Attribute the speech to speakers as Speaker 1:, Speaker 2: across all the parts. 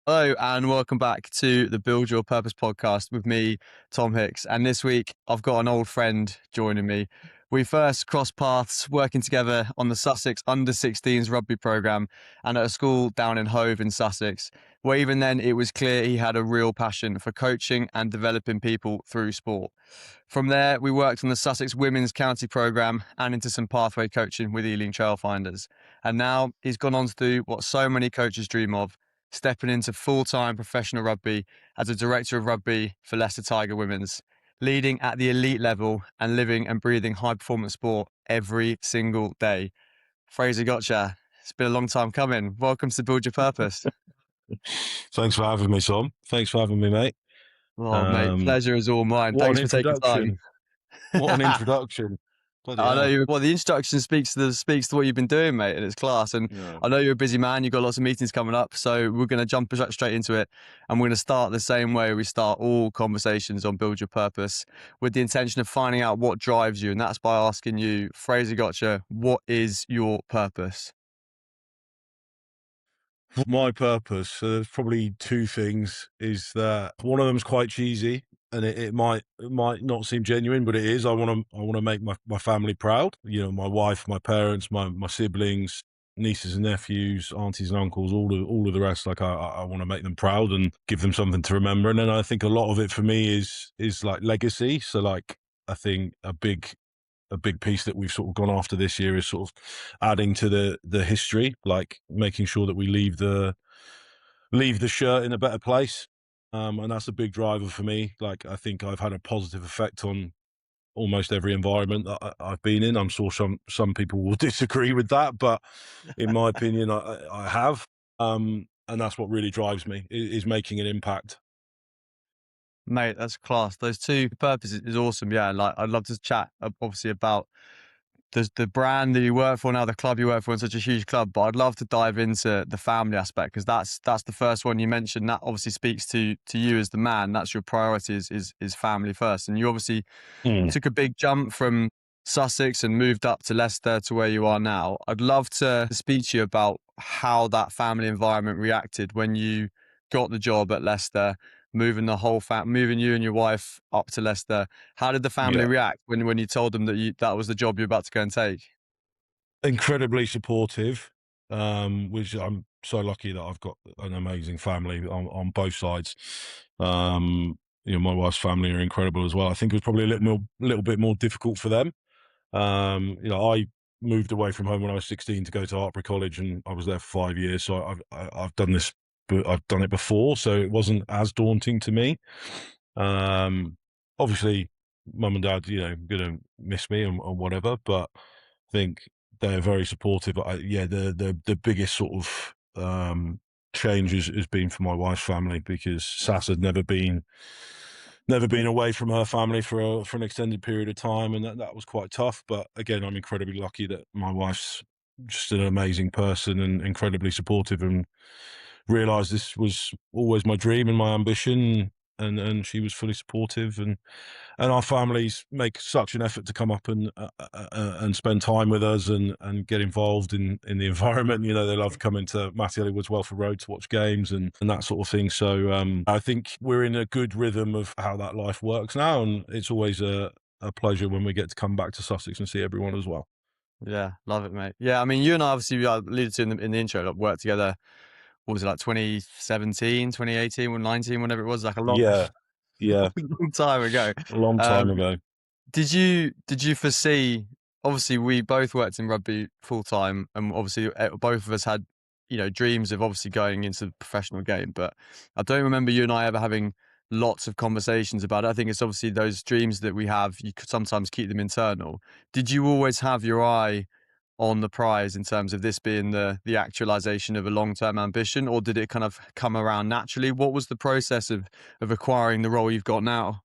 Speaker 1: Hello and welcome back to the Build Your Purpose podcast with me, Tom Hicks. And this week I've got an old friend joining me. We first crossed paths working together on the Sussex under-16s rugby programme and at a school down in Hove in Sussex, where even then it was clear he had a real passion for coaching and developing people through sport. From there, we worked on the Sussex Women's County programme and into some pathway coaching with Ealing Trailfinders. And now he's gone on to do what so many coaches dream of, stepping into full-time professional rugby as a Director of Rugby for Leicester Tigers Women's, leading at the elite level and living and breathing high-performance sport every single day. Fraser Goatcher, it's been a long time coming. Welcome to Build Your Purpose.
Speaker 2: Thanks for having me, Tom. Thanks for having me, mate.
Speaker 1: Oh, mate, pleasure is all mine.
Speaker 2: What
Speaker 1: Thanks
Speaker 2: an
Speaker 1: for taking time.
Speaker 2: introduction. What an introduction. Bloody
Speaker 1: I know
Speaker 2: hell.
Speaker 1: you. Well, the introduction speaks to what you've been doing, mate, and it's class. And
Speaker 2: Yeah.
Speaker 1: I know you're a busy man. You've got lots of meetings coming up, so we're going to jump straight into it. And we're going to start the same way we start all conversations on Build Your Purpose, with the intention of finding out what drives you, and that's by asking you, Fraser Goatcher, what is your purpose?
Speaker 2: My purpose, there's probably two things, is that one of them's quite cheesy and it might not seem genuine, but it is. I want to make my family proud. You know, my wife, my parents, my siblings, nieces and nephews, aunties and uncles, all of the rest. Like I want to make them proud and give them something to remember. And then I think a lot of it for me is like legacy. So like I think a big piece that we've sort of gone after this year is sort of adding to the history, like making sure that we leave the shirt in a better place. And that's a big driver for me. Like I think I've had a positive effect on almost every environment that I've been in. I'm sure some people will disagree with that, but in my opinion, I have. And that's what really drives me is making an impact.
Speaker 1: Mate, that's class. Those two purposes is awesome. Yeah, like I'd love to chat obviously about the brand that you work for now, the club you work for, in such a huge club. But I'd love to dive into the family aspect, because that's the first one you mentioned. That obviously speaks to you as the man. That's your priority is family first. And you obviously
Speaker 2: Mm.
Speaker 1: took a big jump from Sussex and moved up to Leicester to where you are now. I'd love to speak to you about how that family environment reacted when you got the job at Leicester, moving moving you and your wife up to Leicester. How did the family
Speaker 2: Yeah.
Speaker 1: react when you told them that was the job you're about to go and take?
Speaker 2: Incredibly supportive, which I'm so lucky that I've got an amazing family on both sides. You know, my wife's family are incredible as well. I think it was probably a little bit more difficult for them. You know, I moved away from home when I was 16 to go to Hartpury College, and I was there for 5 years. So I've done this, but I've done it before, so it wasn't as daunting to me. Obviously, mum and dad, you know, gonna miss me and whatever, but I think they're very supportive. Yeah, the biggest sort of change has been for my wife's family, because Sass had never been away from her family for an extended period of time, and that was quite tough. But again, I'm incredibly lucky that my wife's just an amazing person and incredibly supportive, and realised this was always my dream and my ambition, and she was fully supportive, and our families make such an effort to come up and spend time with us and get involved in the environment. You know, they love coming to Matty Elliott's Welford Road to watch games and that sort of thing. So I think we're in a good rhythm of how that life works now, and it's always a pleasure when we get to come back to Sussex and see everyone as well.
Speaker 1: Yeah, love it, mate. Yeah, I mean, you and I obviously alluded to in the intro, like worked together. What was it, like 2017, 2018, 2019, whenever it was, like a long,
Speaker 2: Yeah, yeah,
Speaker 1: long time ago.
Speaker 2: a long time
Speaker 1: Um,
Speaker 2: ago.
Speaker 1: did you foresee? Obviously, we both worked in rugby full time, and obviously both of us had, dreams of obviously going into the professional game. But I don't remember you and I ever having lots of conversations about it. I think it's obviously those dreams that we have. You could sometimes keep them internal. Did you always have your eye on the prize in terms of this being the actualization of a long-term ambition, or did it kind of come around naturally? What was the process of acquiring the role you've got now?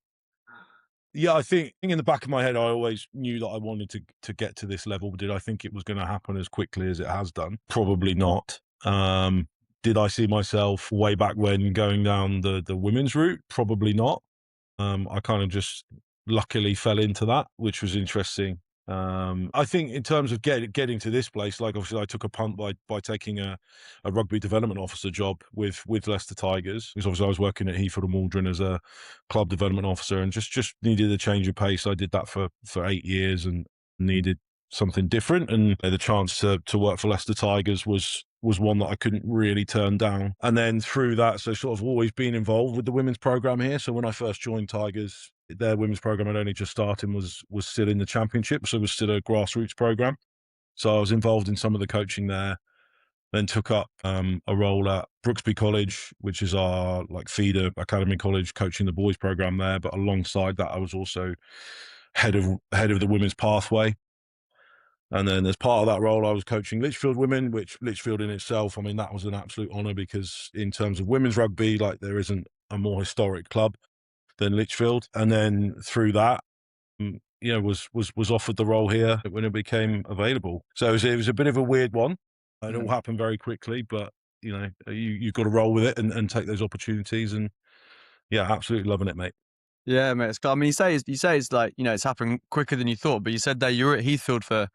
Speaker 2: Yeah, I think in the back of my head, I always knew that I wanted to get to this level. Did I think it was going to happen as quickly as it has done? Probably not. Did I see myself way back when going down the women's route? Probably not. I kind of just luckily fell into that, which was interesting. I think in terms of getting to this place, like obviously I took a punt by taking a rugby development officer job with Leicester Tigers, because obviously I was working at Heathfield and Maldron as a club development officer, and just needed a change of pace. I did that for 8 years and needed something different, and the chance to work for Leicester Tigers was one that I couldn't really turn down. And then through that, so sort of always been involved with the women's program here. So when I first joined Tigers, their women's program had only just started, and was still in the championship, so it was still a grassroots program. So I was involved in some of the coaching there. Then took up a role at Brooksby College, which is our like feeder academy college, coaching the boys program there. But alongside that, I was also head of the women's pathway. And then as part of that role, I was coaching Lichfield Women, which Lichfield in itself, I mean, that was an absolute honour, because in terms of women's rugby, like there isn't a more historic club than Lichfield. And then through that, was offered the role here when it became available. So it was a bit of a weird one. It all happened very quickly, but you've got to roll with it and take those opportunities. And yeah, absolutely loving it, mate.
Speaker 1: Yeah, mate. I mean, you say it's like, it's happened quicker than you thought, but you said that you were at Heathfield for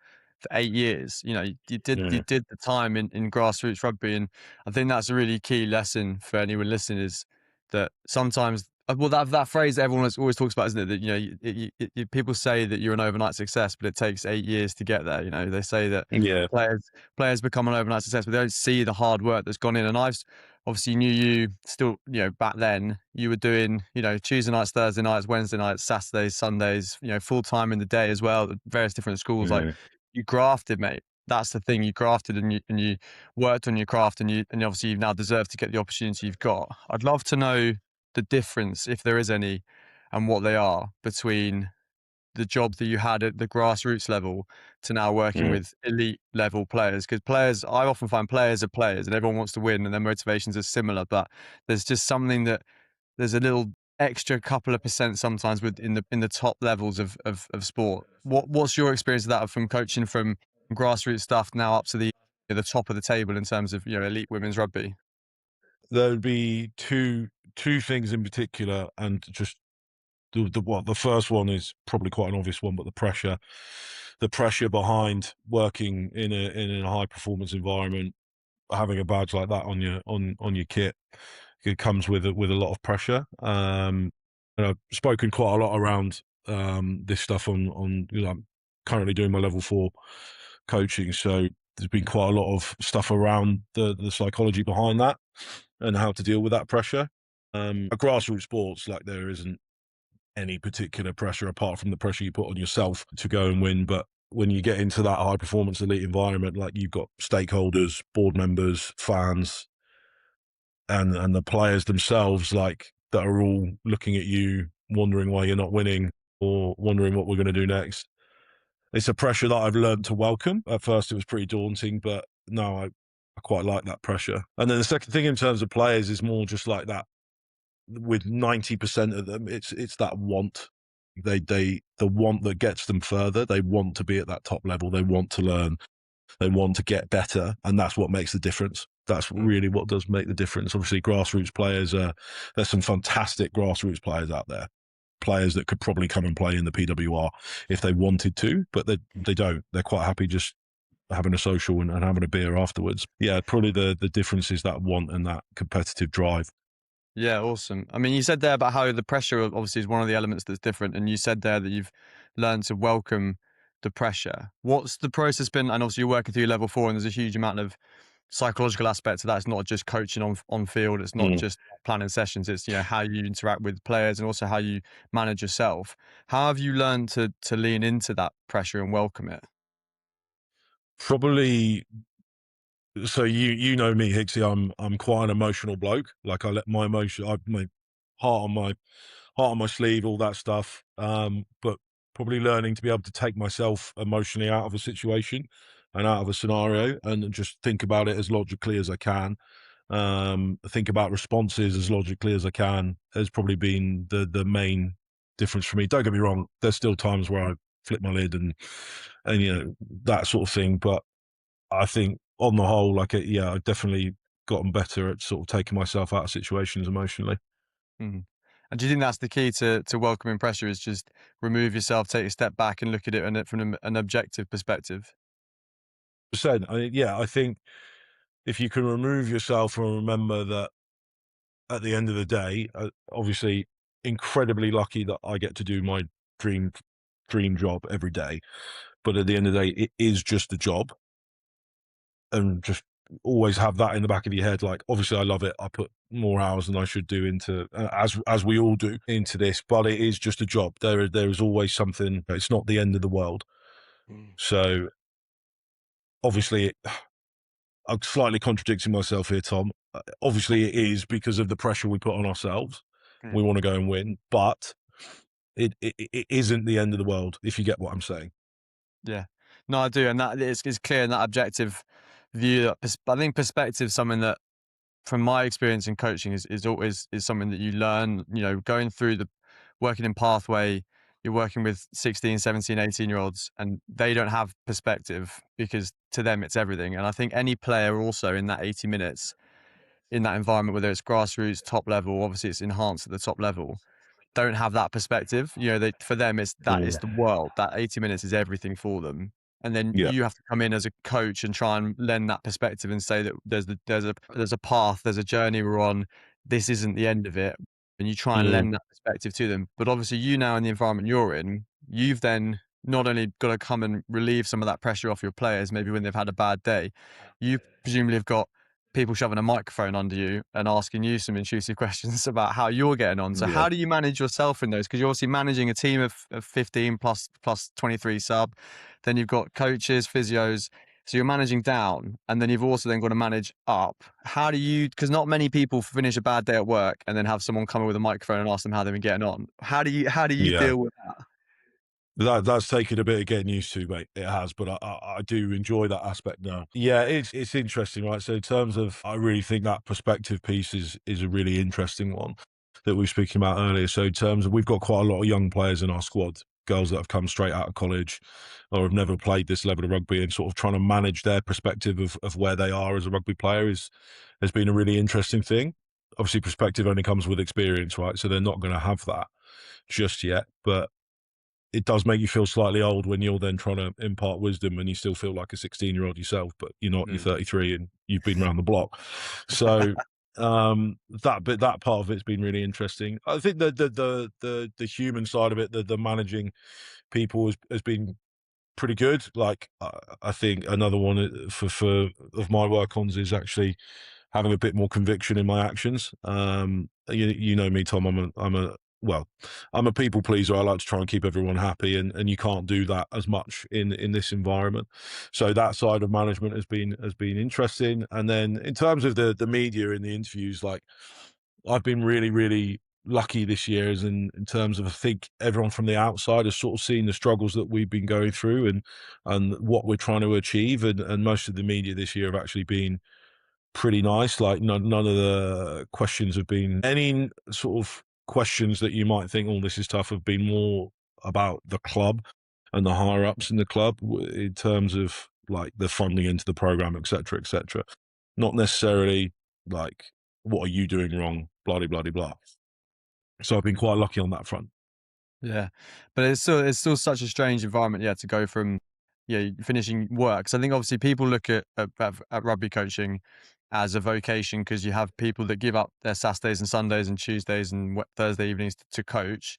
Speaker 1: 8 years. You did the time in grassroots rugby, and I think that's a really key lesson for anyone listening, is that sometimes, well, that phrase that everyone always talks about, isn't it? That people say that you're an overnight success, but it takes 8 years to get there. They say that players become an overnight success, but they don't see the hard work that's gone in. And I've obviously knew you still, back then you were doing, Tuesday nights, Thursday nights, Wednesday nights, Saturdays, Sundays, full time in the day as well at various different schools. Like, you grafted, mate. That's the thing. You grafted, and you worked on your craft, and obviously you've now deserved to get the opportunity you've got. I'd love to know the difference, if there is any, and what they are, between the job that you had at the grassroots level to now working with elite level players. Because I often find players are players, and everyone wants to win, and their motivations are similar, but there's just something that there's a little extra couple of percent sometimes in the top levels of sport. What's your experience of that, from coaching from grassroots stuff now up to the top of the table in terms of elite women's rugby?
Speaker 2: There would be two things in particular, and just the first one is probably quite an obvious one, but the pressure behind working in a high performance environment, having a badge like that on your kit, it comes with a lot of pressure. And I've spoken quite a lot around this stuff on I'm currently doing my level 4 coaching, so there's been quite a lot of stuff around the psychology behind that and how to deal with that pressure. A grassroots sports, like, there isn't any particular pressure apart from the pressure you put on yourself to go and win. But when you get into that high performance elite environment, like, you've got stakeholders, board members, fans, and the players themselves, like, that are all looking at you, wondering why you're not winning, or wondering what we're going to do next. It's a pressure that I've learned to welcome. At first it was pretty daunting, but no, I quite like that pressure. And then the second thing in terms of players is more just like that. With 90% of them, it's that want. The want that gets them further. They want to be at that top level. They want to learn. They want to get better, and that's what makes the difference. That's really what does make the difference. Obviously, grassroots players, there's some fantastic grassroots players out there. Players that could probably come and play in the PWR if they wanted to, but they don't. They're quite happy just having a social and having a beer afterwards. Yeah, probably the difference is that want and that competitive drive.
Speaker 1: Yeah, awesome. I mean, you said there about how the pressure obviously is one of the elements that's different, and you said there that you've learned to welcome the pressure. What's the process been? And obviously you're working through level 4, and there's a huge amount of psychological aspects to that. It's not just coaching on field. It's not just planning sessions. It's how you interact with players, and also how you manage yourself. How have you learned to lean into that pressure and welcome it?
Speaker 2: Probably. So you know me, Hicksy. I'm quite an emotional bloke. Like, I let my emotion, my heart on my sleeve, all that stuff. But probably learning to be able to take myself emotionally out of a situation and out of a scenario, and just think about it as logically as I can. Think about responses as logically as I can, has probably been the main difference for me. Don't get me wrong, there's still times where I flip my lid and that sort of thing, but I think on the whole, like, I've definitely gotten better at sort of taking myself out of situations emotionally.
Speaker 1: And And do you think that's the key to welcoming pressure, is just remove yourself, take a step back and look at it from an objective perspective?
Speaker 2: Percent. Yeah, I think if you can remove yourself and remember that at the end of the day, obviously incredibly lucky that I get to do my dream dream job every day. But at the end of the day, it is just a job, and just always have that in the back of your head. Like, obviously, I love it. I put more hours than I should do into, as we all do, into this. But it is just a job. There is always something. It's not the end of the world.
Speaker 1: Mm.
Speaker 2: So obviously, I'm slightly contradicting myself here, Tom. Obviously, it is because of the pressure we put on ourselves.
Speaker 1: Mm.
Speaker 2: We want to go and win, but it isn't the end of the world, if you get what I'm saying.
Speaker 1: Yeah. No, I do, and that is clear in that objective view. That I think perspective is something that, from my experience in coaching, is always is something that you learn. You know, going through the working in pathway, you're working with 16, 17, 18-year-olds, and they don't have perspective because to them it's everything. And I think any player also in that 80 minutes in that environment, whether it's grassroots, top level, obviously it's enhanced at the top level, don't have that perspective. You know, for them, that is
Speaker 2: Mm.
Speaker 1: the world. That 80 minutes is everything for them. And then
Speaker 2: Yeah.
Speaker 1: you have to come in as a coach and try and lend that perspective and say that there's a path, there's a journey we're on. This isn't the end of it. And you try and
Speaker 2: Mm.
Speaker 1: lend that perspective to them. But obviously, you now in the environment you're in, you've then not only got to come and relieve some of that pressure off your players, maybe when they've had a bad day, you presumably have got people shoving a microphone under you and asking you some intrusive questions about how you're getting on. So
Speaker 2: Yeah.
Speaker 1: how do you manage yourself in those? Because you're obviously managing a team of 15 plus 23 sub. Then you've got coaches, physios. So you're managing down, and then you've also then got to manage up. How do you, because not many people finish a bad day at work and then have someone come in with a microphone and ask them how they've been getting on. How do you
Speaker 2: Yeah.
Speaker 1: deal with that?
Speaker 2: That's taken a bit of getting used to, mate. It has, but I do enjoy that aspect now. Yeah, it's interesting, right? So in terms of, I really think that perspective piece is a really interesting one that we were speaking about earlier. So in terms of, we've got quite a lot of young players in our squad, girls that have come straight out of college or have never played this level of rugby, and sort of trying to manage their perspective of where they are as a rugby player has been a really interesting thing. Obviously, perspective only comes with experience, right? So they're not going to have that just yet, but it does make you feel slightly old when you're then trying to impart wisdom and you still feel like a 16-year-old yourself, but you're not, you're
Speaker 1: Mm.
Speaker 2: 33 and you've been around the block. So that part of it's been really interesting. I think the human side of it, the managing people has been pretty good. Like, I think another one for of my work ons is actually having a bit more conviction in my actions. You know me, Tom. I'm a people pleaser. I like to try and keep everyone happy, and you can't do that as much in this environment. So that side of management has been interesting. And then in terms of the media in the interviews, like, I've been really, really lucky this year, as in terms of, I think everyone from the outside has sort of seen the struggles that we've been going through and what we're trying to achieve. And most of the media this year have actually been pretty nice. Like, none of the questions have been any sort of questions that you might think, oh, this is tough, have been more about the club and the higher ups in the club in terms of like the funding into the program, etc., etc. Not necessarily like, what are you doing wrong, blah, blah, blah, blah. So I've been quite lucky on that front.
Speaker 1: Yeah, but it's still such a strange environment, yeah, to go from, yeah, finishing work. So I think obviously people look at rugby coaching as a vocation because you have people that give up their Saturdays and Sundays and Tuesdays and Thursday evenings to coach,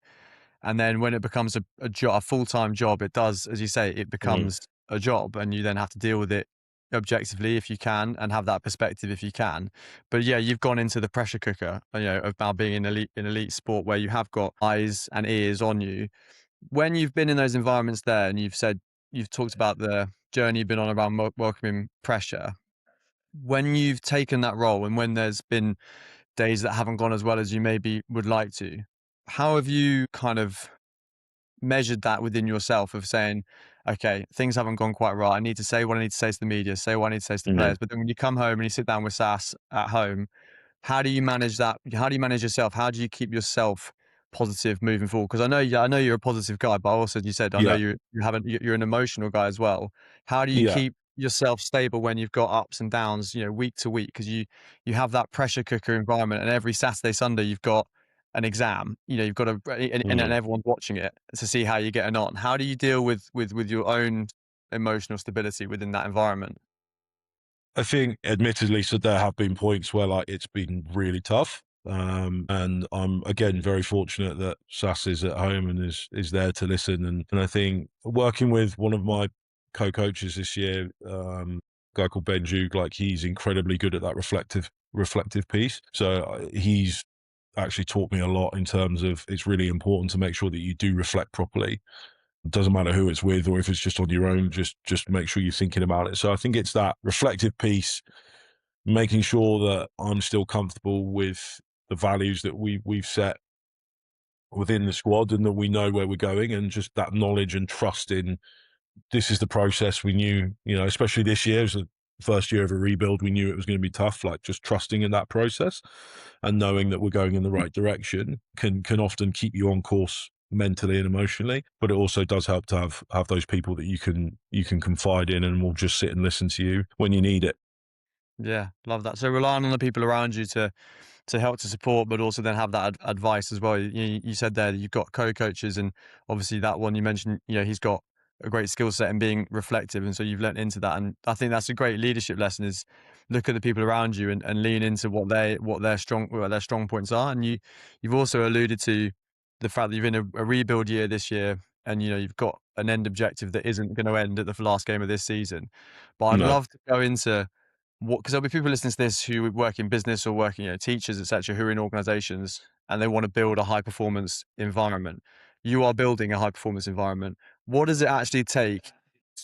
Speaker 1: and then when it becomes a job, a full-time job, it does, as you say, it
Speaker 2: Mm.
Speaker 1: becomes a job, and you then have to deal with it objectively if you can and have that perspective if you can. But yeah, you've gone into the pressure cooker, you know, of now being in elite sport where you have got eyes and ears on you. When you've been in those environments there, and you've talked about the journey you've been on around welcoming pressure, when you've taken that role and when there's been days that haven't gone as well as you maybe would like to, how have you kind of measured that within yourself of saying, okay, things haven't gone quite right. I need to say what I need to say to the media, say what I need to say to the
Speaker 2: Mhm.
Speaker 1: players. But then when you come home and you sit down with SAS at home, how do you manage that? How do you manage yourself? How do you keep yourself positive moving forward? Because I know you're a positive guy, but also you said I know
Speaker 2: Yeah,
Speaker 1: you're an emotional guy as well. How do you
Speaker 2: yeah,
Speaker 1: keep yourself stable when you've got ups and downs, you know, week to week? Because you have that pressure cooker environment, and every Saturday, Sunday, you've got an exam. You've got to, and
Speaker 2: Mm.
Speaker 1: everyone's watching it to see how you're getting on. How do you deal with your own emotional stability within that environment?
Speaker 2: I think, admittedly, so there have been points where like it's been really tough. And I'm again very fortunate that Sass is at home and is there to listen. And I think working with one of my co-coaches this year, a guy called Ben Jug, like he's incredibly good at that reflective piece. So he's actually taught me a lot in terms of it's really important to make sure that you do reflect properly. It doesn't matter who it's with or if it's just on your own, just make sure you're thinking about it. So I think it's that reflective piece, making sure that I'm still comfortable with the values that we've set within the squad and that we know where we're going, and just that knowledge and trust in this is the process. We knew, especially this year, it was the first year of a rebuild. We knew it was going to be tough, like just trusting in that process and knowing that we're going in the right direction can often keep you on course mentally and emotionally, but it also does help to have those people that you can confide in and will just sit and listen to you when you need it.
Speaker 1: Yeah, love that. So relying on the people around you to help to support, but also then have that advice as well. You said there that you've got co-coaches, and obviously that one you mentioned, he's got a great skill set in being reflective, and so you've learnt into that. And I think that's a great leadership lesson: is look at the people around you and lean into what their strong points are. And you've also alluded to the fact that you're in a rebuild year this year, and you've got an end objective that isn't going to end at the last game of this season. But I'd
Speaker 2: No.
Speaker 1: love to go into because there'll be people listening to this who work in business or working, teachers, etc., who are in organizations and they want to build a high performance environment. You are building a high performance environment. What does it actually take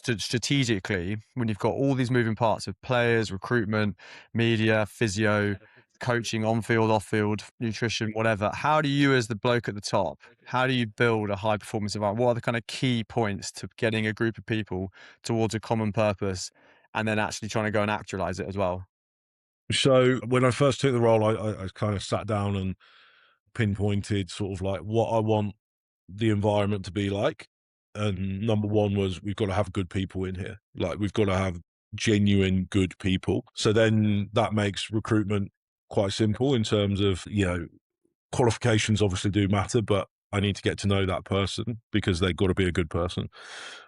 Speaker 1: to strategically, when you've got all these moving parts of players, recruitment, media, physio, coaching, on field, off field, nutrition, whatever? How do you, as the bloke at the top, how do you build a high performance environment? What are the kind of key points to getting a group of people towards a common purpose and then actually trying to go and actualize it as well?
Speaker 2: So when I first took the role, I kind of sat down and pinpointed sort of like what I want the environment to be like. And number one was we've got to have good people in here. Like we've got to have genuine good people. So then that makes recruitment quite simple in terms of, qualifications obviously do matter, but I need to get to know that person because they've got to be a good person.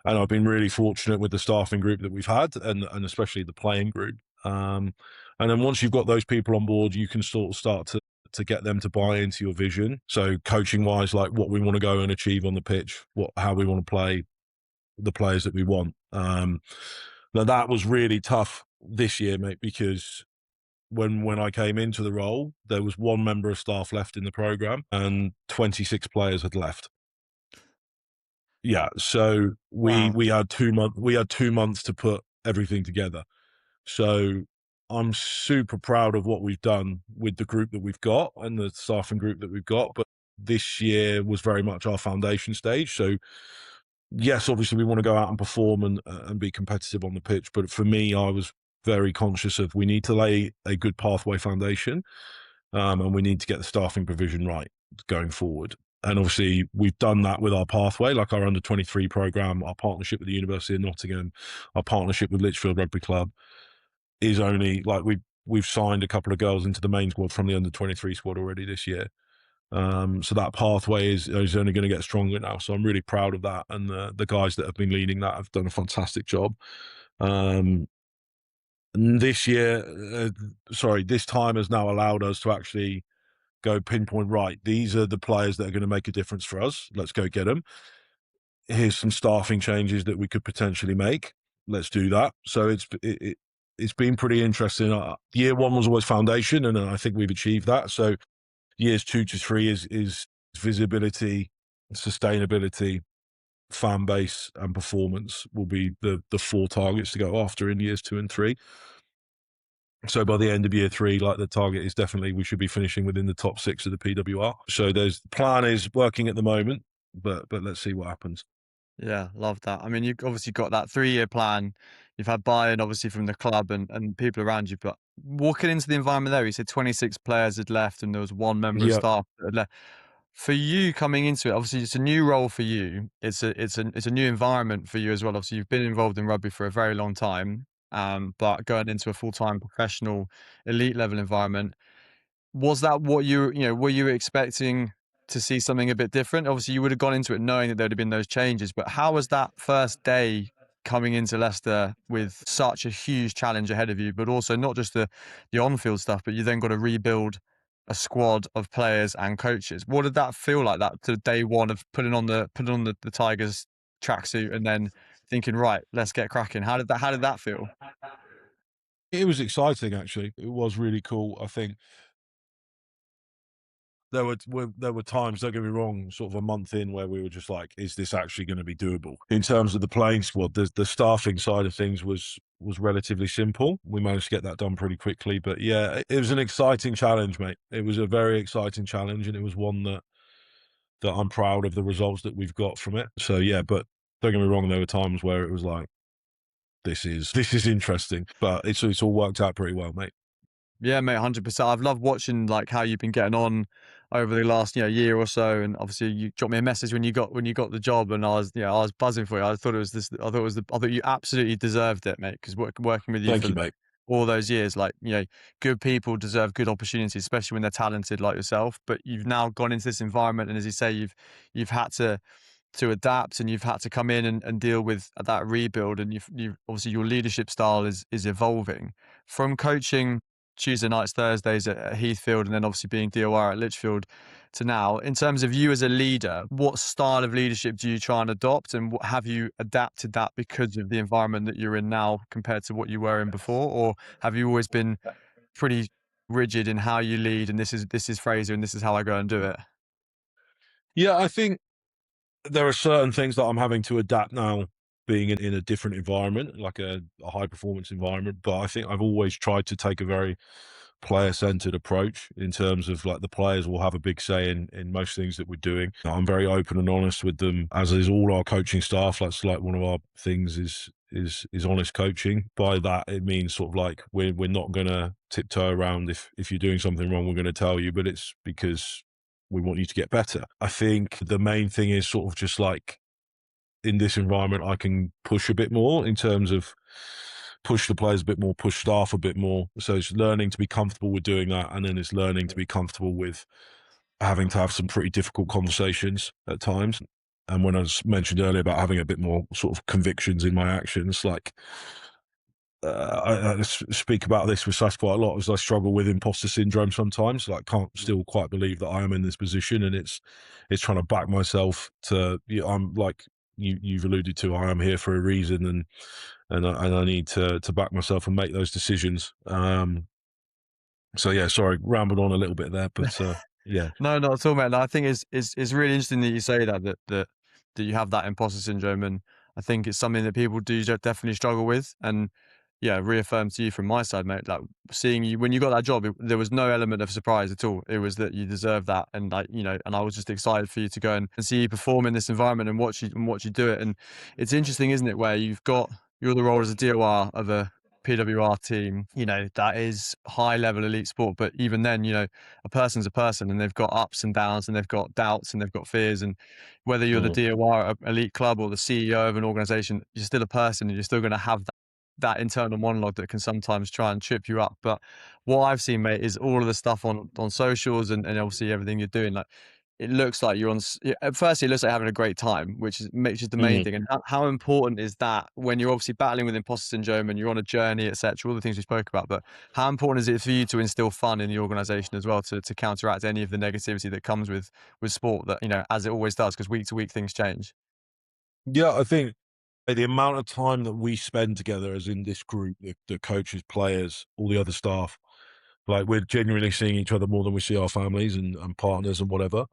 Speaker 2: And I've been really fortunate with the staffing group that we've had and especially the playing group. And then once you've got those people on board, you can sort of start to get them to buy into your vision. So coaching wise, like what we want to go and achieve on the pitch, how we want to play, the players that we want. Now that was really tough this year, mate, because when I came into the role, there was one member of staff left in the program and 26 players had left. Yeah, so we
Speaker 1: Wow.
Speaker 2: we had 2 months to put everything together. So I'm super proud of what we've done with the group that we've got and the staffing group that we've got. But this year was very much our foundation stage. So yes, obviously we want to go out and perform and be competitive on the pitch. But for me, I was very conscious of we need to lay a good pathway foundation, and we need to get the staffing provision right going forward. And obviously, we've done that with our pathway, like our under 23 program, our partnership with the University of Nottingham, our partnership with Lichfield Rugby Club is only like we've signed a couple of girls into the main squad from the under 23 squad already this year. So that pathway is only going to get stronger now. So I'm really proud of that, and the guys that have been leading that have done a fantastic job. Um, and this time has now allowed us to actually go pinpoint, right, these are the players that are going to make a difference for us. Let's go get them. Here's some staffing changes that we could potentially make. Let's do that. So it's been pretty interesting. Year one was always foundation, and I think we've achieved that. So years 2 to 3 is visibility, sustainability, fan base, and performance will be the four targets to go after in years 2 and 3. So by the end of year 3, like the target is definitely we should be finishing within the top 6 of the PWR. So the plan is working at the moment, but let's see what happens.
Speaker 1: Yeah, love that. I mean, you've obviously got that 3-year plan. You've had buy-in, obviously, from the club and people around you. But walking into the environment there, you said 26 players had left and there was one member of
Speaker 2: Yeah,
Speaker 1: staff that had left. For you coming into it, obviously, it's a new role for you. It's a new environment for you as well. Obviously, you've been involved in rugby for a very long time, but going into a full-time professional elite level environment, Was that what were you expecting to see something a bit different? Obviously, you would have gone into it knowing that there'd have been those changes, but how was that first day coming into Leicester with such a huge challenge ahead of you, but also not just the on-field stuff, but you then got to rebuild a squad of players and coaches. What did that feel like, that to day one of putting on the Tigers tracksuit and then thinking, right, let's get cracking? How did that feel?
Speaker 2: It was exciting, actually. It was really cool. I think there were times, don't get me wrong, sort of a month in where we were just like, is this actually going to be doable? In terms of the playing squad, the staffing side of things was relatively simple. We managed to get that done pretty quickly. But yeah, it was an exciting challenge, mate. It was a very exciting challenge, and it was one that I'm proud of the results that we've got from it. So yeah, but don't get me wrong, there were times where it was like, this is interesting, but it's all worked out pretty well, mate.
Speaker 1: Yeah, mate, 100%. I've loved watching like how you've been getting on over the last year or so, and obviously you dropped me a message when you got the job, and I was buzzing for you. I thought it was this. I thought you absolutely deserved it, mate. Because working with you
Speaker 2: Thank
Speaker 1: for
Speaker 2: you, mate.
Speaker 1: all those years, like good people deserve good opportunities, especially when they're talented like yourself. But you've now gone into this environment, and as you say, you've had to adapt, and you've had to come in and deal with that rebuild, and you've obviously your leadership style is evolving from coaching Tuesday nights, Thursdays at Heathfield, and then obviously being DOR at Lichfield to now. In terms of you as a leader, what style of leadership do you try and adopt, and have you adapted that because of the environment that you're in now compared to what you were in before, or have you always been pretty rigid in how you lead, and this is Fraser, and this is how I go and do it?
Speaker 2: Yeah, I think there are certain things that I'm having to adapt now, being in a different environment, like a high performance environment. But I think I've always tried to take a very player centered approach in terms of like the players will have a big say in most things that we're doing. I'm very open and honest with them, as is all our coaching staff. That's like one of our things is honest coaching. By that it means sort of like we're not gonna tiptoe around if you're doing something wrong, we're gonna tell you, but it's because we want you to get better. I think the main thing is sort of just like in this environment, I can push a bit more in terms of push the players a bit more, push staff a bit more. So it's learning to be comfortable with doing that. And then it's learning to be comfortable with having to have some pretty difficult conversations at times. And when I was mentioned earlier about having a bit more sort of convictions in my actions, like I speak about this with Sass quite a lot, as I struggle with imposter syndrome sometimes. Like, can't still quite believe that I am in this position, and it's trying to back myself to. I'm like you've alluded to. I am here for a reason, and I need to back myself and make those decisions. So yeah, sorry, rambled on a little bit there, but yeah,
Speaker 1: No, not at all, mate. No, I think it's really interesting that you say that you have that imposter syndrome, and I think it's something that people do definitely struggle with. And yeah, reaffirm to you from my side, mate. Like seeing you when you got that job, there was no element of surprise at all. It was that you deserved that, and like and I was just excited for you to go and see you perform in this environment and watch you do it. And it's interesting, isn't it, where you're the role as a DOR of a PWR team, that is high level elite sport. But even then, a person's a person, and they've got ups and downs, and they've got doubts, and they've got fears. And whether you're the
Speaker 2: mm,
Speaker 1: DOR at an elite club or the CEO of an organization, you're still a person, and you're still going to have that internal monologue that can sometimes try and trip you up. But what I've seen, mate, is all of the stuff on socials, and obviously everything you're doing. Like, it looks like you're at first it looks like having a great time, which is the main
Speaker 2: mm.
Speaker 1: thing. And how important is that when you're obviously battling with imposter syndrome and you're on a journey, etc., all the things we spoke about. But how important is it for you to instill fun in the organization as well, to counteract any of the negativity that comes with sport, that as it always does, because week to week things change?
Speaker 2: Yeah. I think the amount of time that we spend together, as in this group, the coaches, players, all the other staff, like we're genuinely seeing each other more than we see our families and partners and whatever.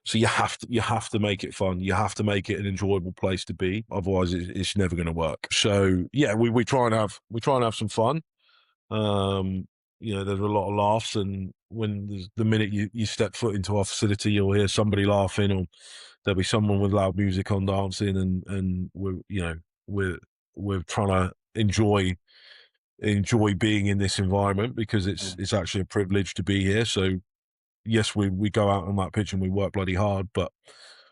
Speaker 2: So you have to make it fun. You have to make it an enjoyable place to be. Otherwise, it's never going to work. So yeah, we try and have some fun. Um, there's a lot of laughs, and when the minute you step foot into our facility, you'll hear somebody laughing, or there'll be someone with loud music on dancing, and we're trying to enjoy being in this environment because it's actually a privilege to be here. So yes, we go out on that pitch and we work bloody hard, but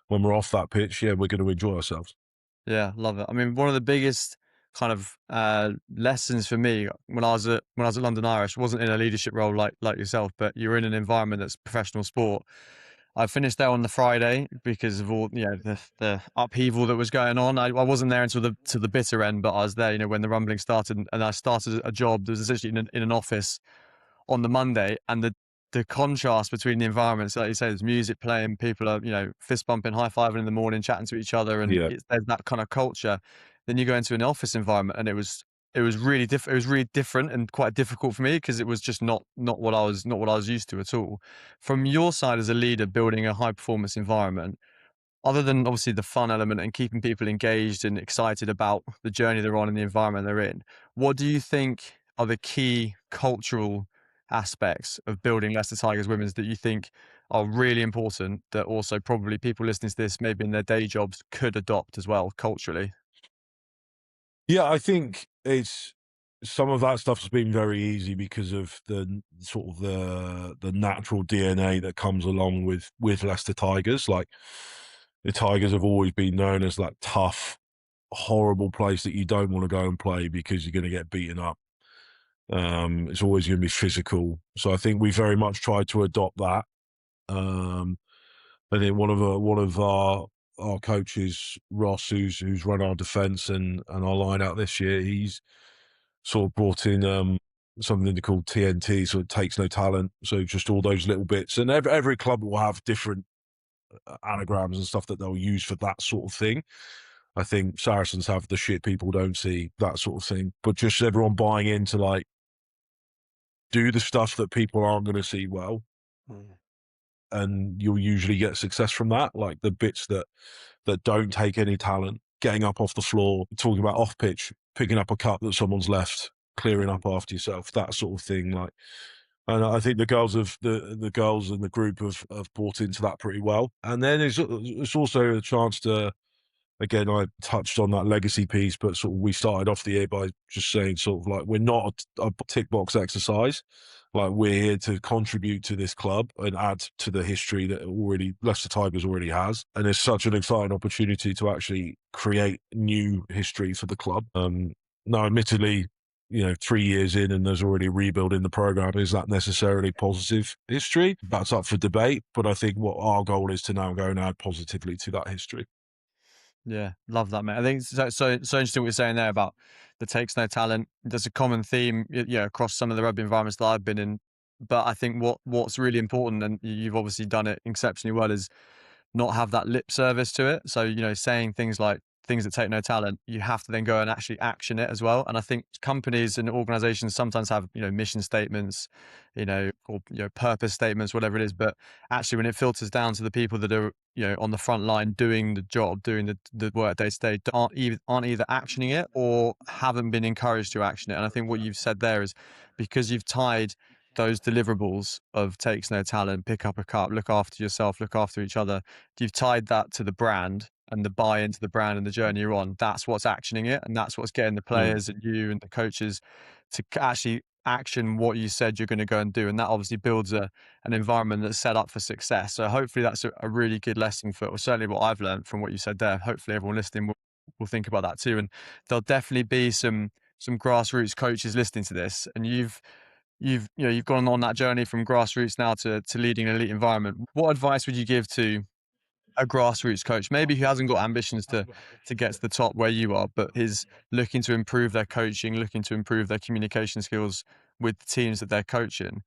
Speaker 2: when we're off that pitch, yeah, we're going to enjoy ourselves.
Speaker 1: Yeah, love it. I mean, one of the biggest kind of lessons for me when I was at London Irish. Wasn't in a leadership role like yourself, but you're in an environment that's professional sport. I finished there on the Friday because of all the upheaval that was going on. I wasn't there until the bitter end, but I was there when the rumbling started, and I started a job that was essentially in an office on the Monday, and the contrast between the environments, like you say, there's music playing, people are fist bumping, high fiving in the morning, chatting to each other, and
Speaker 2: Yeah.
Speaker 1: there's that kind of culture. Then you go into an office environment, and it was really it was really different and quite difficult for me because it was just not what I was used to at all. From your side as a leader, building a high performance environment, other than obviously the fun element and keeping people engaged and excited about the journey they're on and the environment they're in, what do you think are the key cultural aspects of building Leicester Tigers Women's that you think are really important, that also probably people listening to this, maybe in their day jobs, could adopt as well culturally?
Speaker 2: Yeah, I think it's some of that stuff's been very easy because of the sort of the natural DNA that comes along with Leicester Tigers. Like the Tigers have always been known as that tough, horrible place that you don't want to go and play because you're going to get beaten up. It's always going to be physical. So I think we very much tried to adopt that. Um, I think one of our coaches, Ross, who's run our defence and our line out this year, he's sort of brought in something they call TNT, so it takes no talent. So just all those little bits, and every club will have different anagrams and stuff that they'll use for that sort of thing. I think Saracens have the shit people don't see, that sort of thing. But just everyone buying into like do the stuff that people aren't going to see well, and you'll usually get success from that. Like the bits that don't take any talent, getting up off the floor, talking about off pitch, picking up a cup that someone's left, clearing up after yourself, that sort of thing. Like, and I think the girls and the group have bought into that pretty well. And then it's also a chance to, again, I touched on that legacy piece, but sort of we started off the year by just saying sort of like we're not a tick box exercise. Like we're here to contribute to this club and add to the history that already Leicester Tigers already has. And it's such an exciting opportunity to actually create new history for the club. Now, admittedly, 3 years in and there's already a rebuild in the program. Is that necessarily positive history? That's up for debate. But I think what our goal is to now go and add positively to that history.
Speaker 1: Yeah, love that, mate. I think it's so interesting what you're saying there about the takes no talent. There's a common theme, across some of the rugby environments that I've been in. But I think what's really important, and you've obviously done it exceptionally well, is not have that lip service to it. So, saying things like things that take no talent, you have to then go and actually action it as well. And I think companies and organizations sometimes have, mission statements, or, purpose statements, whatever it is. But actually, when it filters down to the people that are, on the front line doing the job, doing the work day to day, aren't either actioning it or haven't been encouraged to action it. And I think what you've said there is because you've tied those deliverables of takes no talent, pick up a cup, look after yourself, look after each other. You've tied that to the brand and the buy into the brand and the journey you're on. That's what's actioning it. And that's what's getting the
Speaker 2: Mm.
Speaker 1: players and you and the coaches to actually action what you said you're going to go and do. And that obviously builds an environment that's set up for success. So hopefully that's a really good lesson for, or certainly what I've learned from what you said there. Hopefully everyone listening will think about that too. And there'll definitely be some grassroots coaches listening to this, and you've gone on that journey from grassroots now to leading an elite environment. What advice would you give to a grassroots coach, maybe who hasn't got ambitions to get to the top where you are, but is looking to improve their coaching, looking to improve their communication skills with the teams that they're coaching?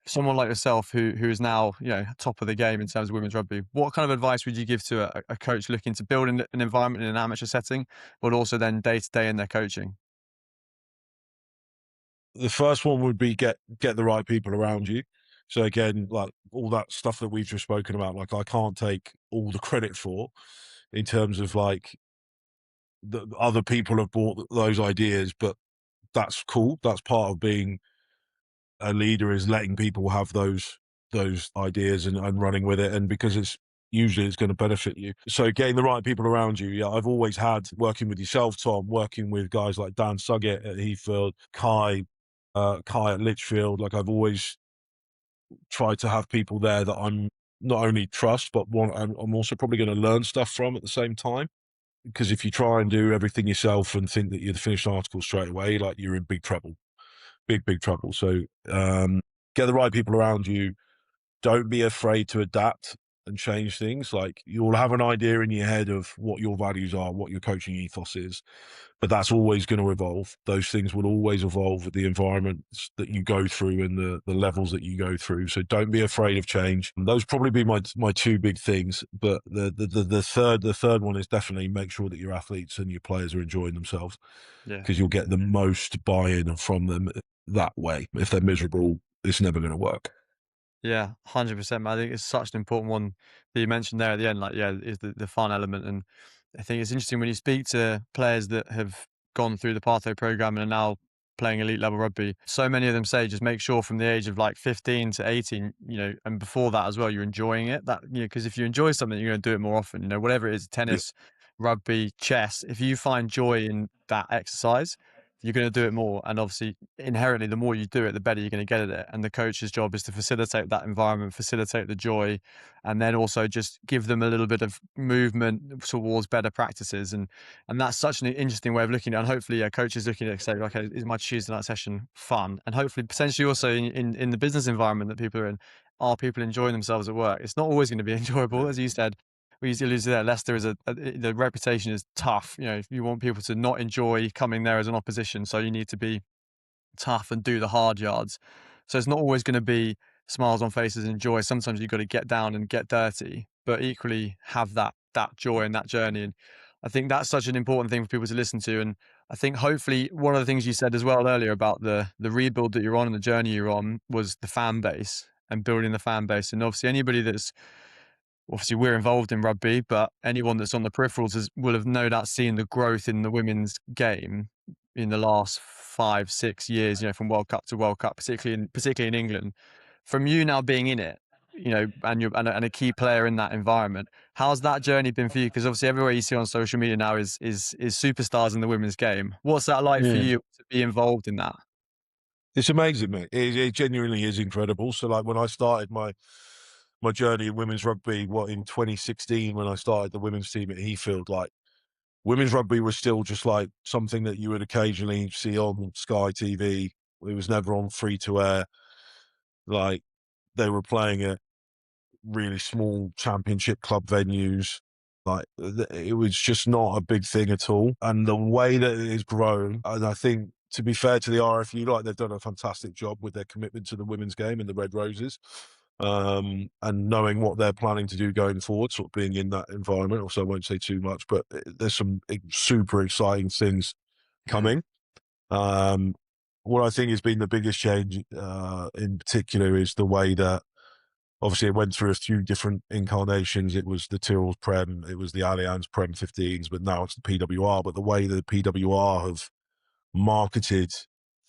Speaker 1: Someone like yourself who is now top of the game in terms of women's rugby, what kind of advice would you give to a coach looking to build an environment in an amateur setting, but also then day to day in their coaching?
Speaker 2: The first one would be get the right people around you. So again, like all that stuff that we've just spoken about, like I can't take all the credit for in terms of like the other people have brought those ideas, but that's cool. That's part of being a leader, is letting people have those ideas and running with it. And because it's going to benefit you. So getting the right people around you. Yeah, I've always had, working with yourself, Tom, working with guys like Dan Suggett at Heathfield, Kai at Litchfield. Like I've always tried to have people there that I'm not only trust, but I'm also probably going to learn stuff from at the same time. because if you try and do everything yourself and think that you're the finished article straight away, like you're in big trouble, big trouble. So get the right people around you. Don't be afraid to adapt and change things. Like you'll have an idea in your head of what your values are, what your coaching ethos is, but that's always going to evolve. Those things will always evolve with the environments that you go through and the levels that you go through. So don't be afraid of change. And those probably be my two big things. But the third one is definitely make sure that your athletes and your players are enjoying themselves,
Speaker 1: Yeah.
Speaker 2: because you'll get the most buy-in from them that way. If they're miserable, it's never going to work.
Speaker 1: Yeah, 100%. Man. I think it's such an important one that you mentioned there at the end. Like, yeah, is the fun element, and I think it's interesting when you speak to players that have gone through the pathway program and are now playing elite level rugby. So many of them say just make sure from the age of like 15 to 18, and before that as well, you're enjoying it. That because if you enjoy something, you're going to do it more often. Whatever it is,
Speaker 2: Yeah.
Speaker 1: tennis, rugby, chess. If you find joy in that exercise, you're going to do it more. And obviously, inherently, the more you do it, the better you're going to get at it. And the coach's job is to facilitate that environment, facilitate the joy, and then also just give them a little bit of movement towards better practices. And that's such an interesting way of looking at it. And hopefully, a coach is looking at it, say, okay, is my Tuesday night session fun? And hopefully, potentially also in the business environment that people are in, are people enjoying themselves at work? It's not always going to be enjoyable, as you said. We usually lose there. Leicester is the reputation is tough. If you want people to not enjoy coming there as an opposition, so you need to be tough and do the hard yards. So it's not always going to be smiles on faces and joy. Sometimes you've got to get down and get dirty, but equally have that joy and that journey. And I think that's such an important thing for people to listen to. And I think hopefully one of the things you said as well earlier about the rebuild that you're on and the journey you're on was the fan base and building the fan base. And obviously anybody that's obviously we're involved in rugby, but anyone that's on the peripherals will have no doubt seen the growth in the women's game in the last 5-6 years, from World Cup to World Cup, particularly in England. From you now being in it, and you're and a key player in that environment, how's that journey been for you? Because obviously everywhere you see on social media now is superstars in the women's game. What's that like for
Speaker 2: Yeah.
Speaker 1: you to be involved in that?
Speaker 2: It's amazing, mate. It genuinely is incredible. So, like when I started my journey in women's rugby, in 2016, when I started the women's team at Heathfield, like women's rugby was still just like something that you would occasionally see on Sky TV. It was never on free to air. Like they were playing at really small championship club venues. Like it was just not a big thing at all. And the way that it has grown, and I think to be fair to the RFU, like they've done a fantastic job with their commitment to the women's game and the Red Roses, and knowing what they're planning to do going forward, sort of being in that environment. Also, I won't say too much, but there's some super exciting things
Speaker 1: Mm.
Speaker 2: coming. Um, what I think has been the biggest change, in particular, is the way that obviously it went through a few different incarnations. It was the Tyrrell's Prem, it was the Allianz Prem 15s, but now it's the PWR. But the way the PWR have marketed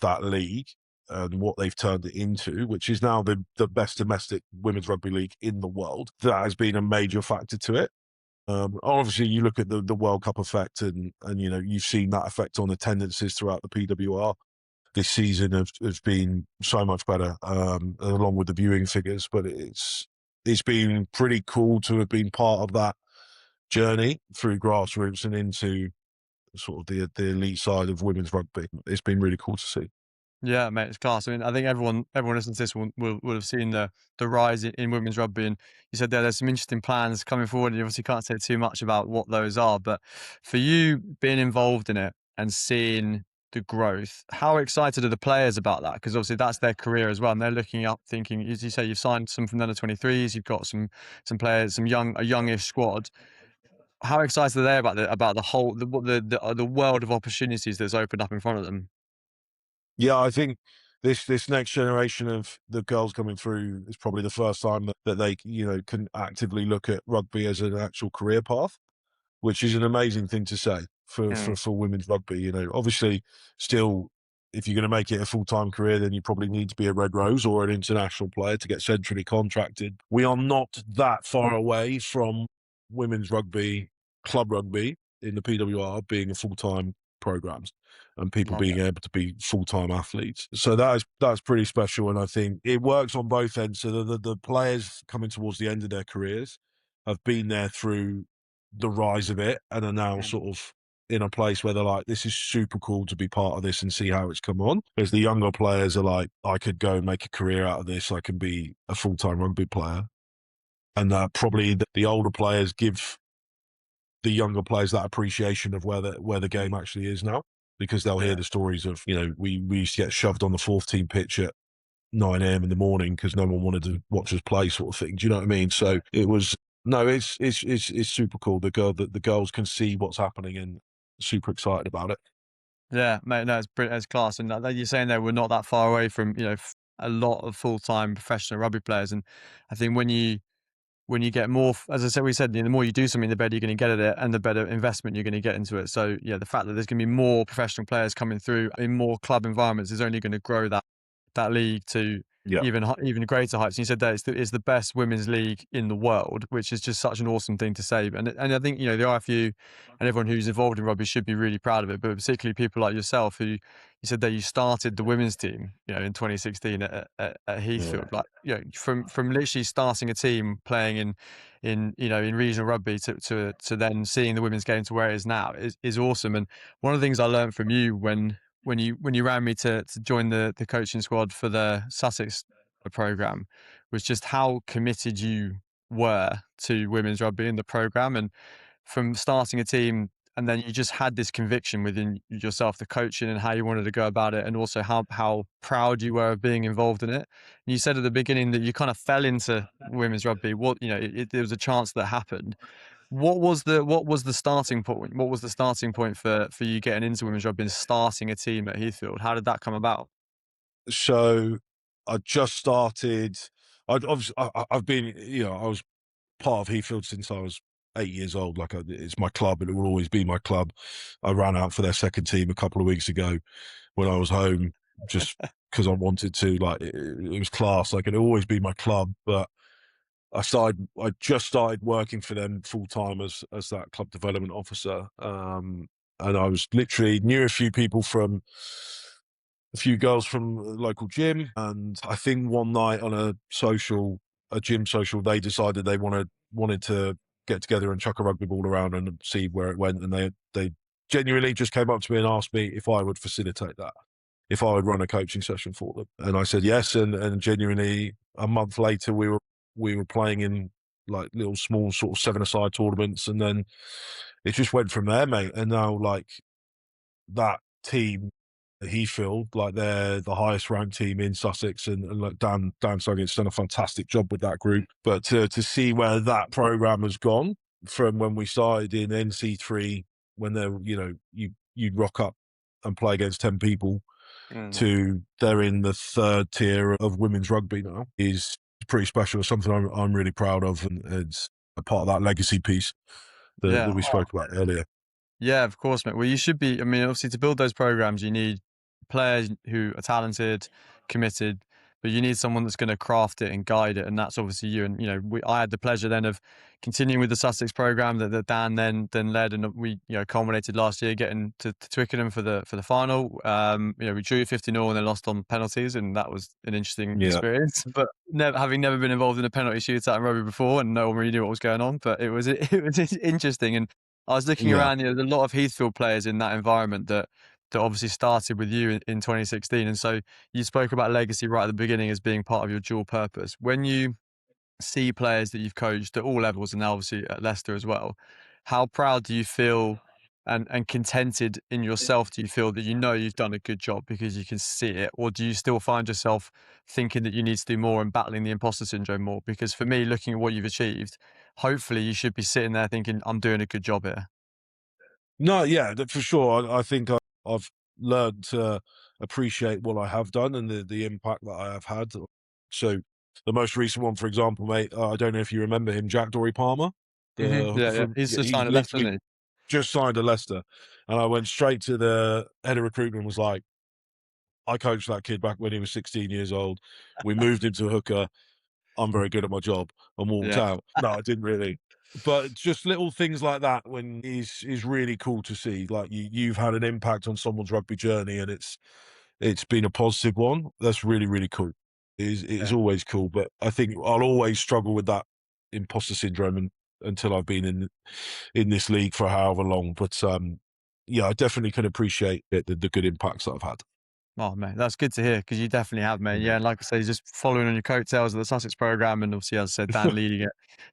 Speaker 2: that league and what they've turned it into, which is now the best domestic women's rugby league in the world, that has been a major factor to it. Obviously, you look at the World Cup effect, and you've seen that effect on attendances throughout the PWR. This season has been so much better, along with the viewing figures. But it's been pretty cool to have been part of that journey through grassroots and into sort of the elite side of women's rugby. It's been really cool to see.
Speaker 1: Yeah, mate, it's class. I mean, I think everyone listening to this will have seen the rise in women's rugby. And you said there's some interesting plans coming forward. And you obviously can't say too much about what those are. But for you being involved in it and seeing the growth, how excited are the players about that? Because obviously that's their career as well, and they're looking up, thinking, as you say, you've signed some from the under 23s, you've got some players, a youngish squad. How excited are they about the whole the world of opportunities that's opened up in front of them?
Speaker 2: Yeah, I think this next generation of the girls coming through is probably the first time that they can actively look at rugby as an actual career path, which is an amazing thing to say
Speaker 1: Mm,
Speaker 2: for women's rugby. Obviously, still, if you're going to make it a full time career, then you probably need to be a Red Rose or an international player to get centrally contracted. We are not that far away from women's rugby, club rugby in the PWR being a full time programs and people
Speaker 1: love
Speaker 2: being
Speaker 1: it.
Speaker 2: able to be full time athletes. So that's pretty special, and I think it works on both ends. So the players coming towards the end of their careers have been there through the rise of it and are now
Speaker 1: Mm.
Speaker 2: sort of in a place where they're like, this is super cool to be part of this and see how it's come on. Whereas the younger players are like, I could go and make a career out of this. I can be a full-time rugby player. And probably the older players give the younger players that appreciation of where the game actually is now, because they'll hear
Speaker 1: Yeah.
Speaker 2: the stories of, we used to get shoved on the fourth team pitch at 9 a.m. in the morning because no one wanted to watch us play, sort of thing. Do you know what I mean? So it was no, it's super cool. The girls can see what's happening and super excited about it.
Speaker 1: Yeah, mate, no, it's brilliant, it's class, and like you're saying there, we're not that far away from a lot of full-time professional rugby players, and I think when you get more, as I said, we said, the more you do something, the better you're going to get at it, and the better investment you're going to get into it. So yeah, the fact that there's going to be more professional players coming through in more club environments is only going to grow that league to
Speaker 2: Yeah.
Speaker 1: even greater heights. And you said that it's the best women's league in the world, which is just such an awesome thing to say. And I think the IFU and everyone who's involved in rugby should be really proud of it. But particularly people like yourself, who you said that you started the women's team, in 2016 at
Speaker 2: Yeah.
Speaker 1: Heathfield. Like, from literally starting a team playing in regional rugby to then seeing the women's game to where it is now is awesome. And one of the things I learned from you when you ran me to join the coaching squad for the Sussex program was just how committed you were to women's rugby in the program, and from starting a team, and then you just had this conviction within yourself, the coaching and how you wanted to go about it, and also how proud you were of being involved in it. And you said at the beginning that you kind of fell into women's rugby. There was a chance that happened. What was the starting point? What was the starting point for you getting into women's rugby and starting a team at Heathfield? How did that come about?
Speaker 2: So I just started. I've been, I was part of Heathfield since I was 8 years old. Like it's my club, and it will always be my club. I ran out for their second team a couple of weeks ago when I was home, just because I wanted to. Like it was class. Like it'll always be my club. But I just started working for them full time as that club development officer. And I was literally knew a few girls from the local gym, and I think one night on a gym social, they decided they wanted to get together and chuck a rugby ball around and see where it went, and they genuinely just came up to me and asked me if I would facilitate that, if I would run a coaching session for them, and I said yes, and genuinely a month later we were playing in like little small sort of 7-a-side tournaments, and then it just went from there, mate. And now like that team that he filled, like they're the highest ranked team in Sussex, and like Dan Suggett's done a fantastic job with that group. But to see where that program has gone from when we started in NC3, when they're, you'd rock up and play against 10 people,
Speaker 1: Mm.
Speaker 2: to they're in the third tier of women's rugby now, is pretty special. It's something I'm really proud of, and it's a part of that legacy piece that
Speaker 1: Yeah.
Speaker 2: we spoke about earlier.
Speaker 1: Yeah, of course, mate. Well, you should be. I mean, obviously, to build those programs, you need players who are talented, committed, but you need someone that's going to craft it and guide it, and that's obviously you. And I had the pleasure then of continuing with the Sussex program that Dan then led, and we culminated last year getting to Twickenham for the final. We drew 50-0 and then lost on penalties, and that was an interesting
Speaker 2: Yeah,
Speaker 1: experience. But having never been involved in a penalty shootout in rugby before, and no one really knew what was going on, but it was interesting. And I was looking
Speaker 2: yeah.
Speaker 1: around, there's a lot of Heathfield players in that environment that obviously started with you in 2016. And so you spoke about legacy right at the beginning as being part of your dual purpose. When you see players that you've coached at all levels and now obviously at Leicester as well, how proud do you feel and contented in yourself do you feel that you've done a good job because you can see it? Or do you still find yourself thinking that you need to do more and battling the imposter syndrome more? Because for me, looking at what you've achieved, hopefully you should be sitting there thinking, I'm doing a good job here.
Speaker 2: No, yeah, for sure. I think I've learned to appreciate what I have done and the impact that I have had. So the most recent one, for example, mate, I don't know if you remember him, Jack Dory Palmer, the hooker
Speaker 1: Yeah, yeah.
Speaker 2: from,
Speaker 1: He's
Speaker 2: yeah,
Speaker 1: just
Speaker 2: he's
Speaker 1: signed at Leicester,
Speaker 2: literally
Speaker 1: isn't
Speaker 2: just signed a Leicester. And I went straight to the head of recruitment and was like, I coached that kid back when he was 16 years old. We moved him to hooker. I'm very good at my job, and
Speaker 1: he?
Speaker 2: walked
Speaker 1: Yeah.
Speaker 2: out. No, I didn't really. But just little things like that when is really cool to see. Like you've had an impact on someone's rugby journey, and it's been a positive one. That's really, really cool. It is
Speaker 1: Yeah.
Speaker 2: always cool. But I think I'll always struggle with that imposter syndrome, until I've been in this league for however long. But yeah, I definitely can appreciate the good impacts that I've had.
Speaker 1: Oh, mate, that's good to hear because you definitely have, mate.
Speaker 2: Mm.
Speaker 1: Yeah, and like I say, just following on your coattails of the Sussex program, and obviously, as I said, Dan leading it.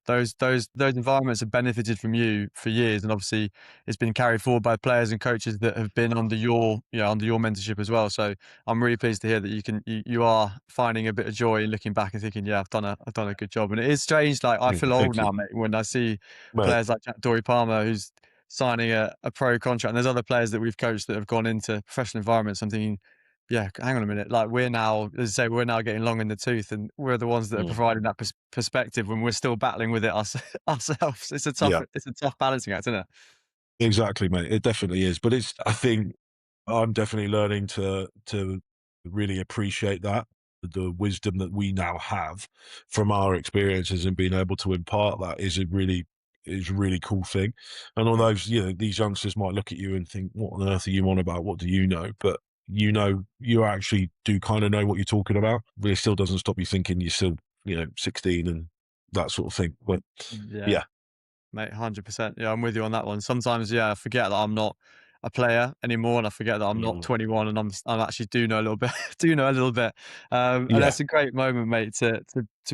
Speaker 1: Those environments have benefited from you for years, and obviously, it's been carried forward by players and coaches that have been under under your mentorship as well. So I'm really pleased to hear that you are finding a bit of joy in looking back and thinking, yeah, I've done a good job. And it is strange, like I feel old
Speaker 2: Thank you,
Speaker 1: now, mate, when I see
Speaker 2: mate.
Speaker 1: players like Jack Dory Palmer who's signing a pro contract, and there's other players that we've coached that have gone into professional environments. I'm thinking, yeah, hang on a minute. Like we're now, as I say, we're now getting long in the tooth, and we're the ones that are
Speaker 2: Mm.
Speaker 1: providing that perspective when we're still battling with it ourselves.
Speaker 2: Yeah,
Speaker 1: It's a tough balancing act, isn't it?
Speaker 2: exactly, mate. It definitely is. But I think I'm definitely learning to really appreciate that, the wisdom that we now have from our experiences, and being able to impart that is a really cool thing. And although these youngsters might look at you and think, "What on earth are you on about? What do you know?" But you actually do kind of know what you're talking about. But it still doesn't stop you thinking you're still 16 and that sort of thing. But
Speaker 1: Yeah,
Speaker 2: yeah,
Speaker 1: mate, 100%. Yeah, I'm with you on that one. Sometimes, yeah, I forget that I'm not a player anymore, and I forget that I'm not
Speaker 2: mm,
Speaker 1: 21, and I'm actually do know a little bit, do know a little bit. And
Speaker 2: yeah.
Speaker 1: that's a great moment, mate, to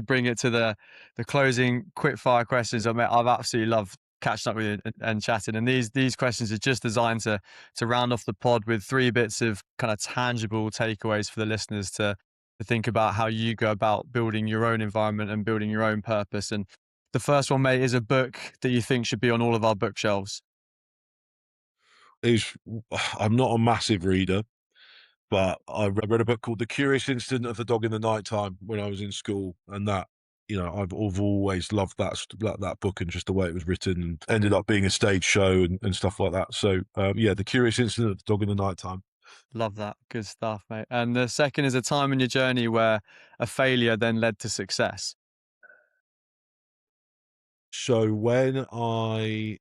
Speaker 1: bring it to the closing quick fire questions. I mean, I've absolutely loved catching up with you and chatting. And these questions are just designed to round off the pod with three bits of kind of tangible takeaways for the listeners to think about how you go about building your own environment and building your own purpose. And the first one, mate, is a book that you think should be on all of our bookshelves.
Speaker 2: Is I'm not a massive reader, but I read a book called The Curious Incident of the Dog in the Nighttime when I was in school, and that I've always loved that book and just the way it was written, and ended up being a stage show and stuff like that. So yeah, The Curious Incident of the Dog in the Nighttime.
Speaker 1: Love that. Good stuff, mate. And the second is a time in your journey where a failure then led to success.
Speaker 2: So when I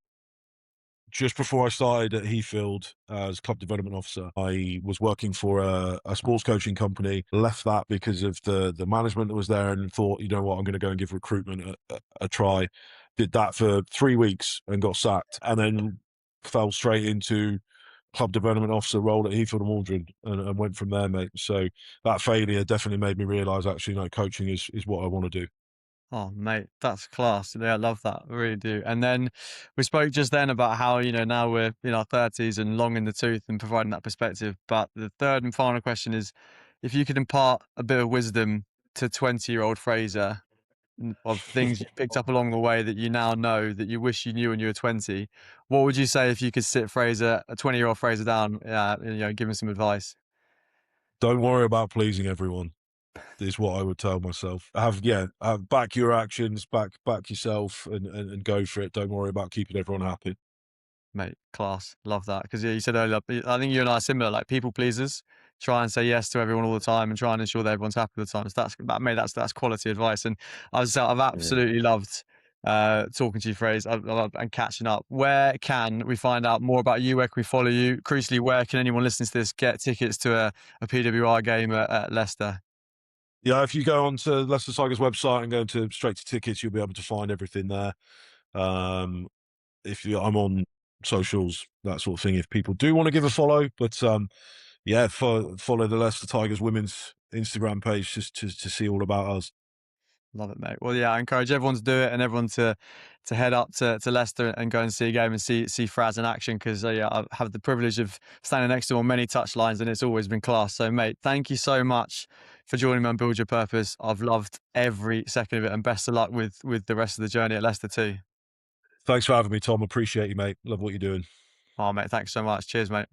Speaker 2: just before I started at Heathfield as club development officer, I was working for a sports coaching company. Left that because of the management that was there, and thought, you know what, I'm going to go and give recruitment a try. Did that for 3 weeks and got sacked, and then fell straight into club development officer role at Heathfield and Waldron, and went from there, mate. So that failure definitely made me realise, actually, no, coaching is what I want to do.
Speaker 1: Oh, mate, that's class. Yeah, I love that. I really do. And then we spoke just then about how, now we're in our 30s and long in the tooth and providing that perspective. But the third and final question is if you could impart a bit of wisdom to 20-year-old Fraser of things you picked up along the way that you now know that you wish you knew when you were 20, what would you say if you could sit Fraser, a 20-year-old Fraser down, give him some advice?
Speaker 2: Don't worry about pleasing everyone, is what I would tell myself. Back your actions, back yourself, and go for it. Don't worry about keeping everyone happy.
Speaker 1: Mate, class. Love that. Because yeah, you said earlier, I think you and I are similar, like people pleasers, try and say yes to everyone all the time and try and ensure that everyone's happy all the time. So mate, that's quality advice. And I've
Speaker 2: Yeah.
Speaker 1: absolutely loved talking to you, Fraser, and catching up. Where can we find out more about you? Where can we follow you? Crucially, where can anyone listening to this get tickets to a PWR game at Leicester?
Speaker 2: Yeah, if you go onto Leicester Tigers website and go to straight to tickets, you'll be able to find everything there. Um, I'm on socials, that sort of thing. If people do want to give a follow, but yeah, follow the Leicester Tigers Women's Instagram page just to see all about us.
Speaker 1: Love it, mate. Well, yeah, I encourage everyone to do it and everyone to head up to Leicester and go and see a game and see Fraz in action because yeah, I've had the privilege of standing next to him on many touchlines and it's always been class. So, mate, thank you so much for joining me on Build Your Purpose. I've loved every second of it and best of luck with the rest of the journey at Leicester too.
Speaker 2: Thanks for having me, Tom. Appreciate you, mate. Love what you're doing.
Speaker 1: Oh, mate, thanks so much. Cheers, mate.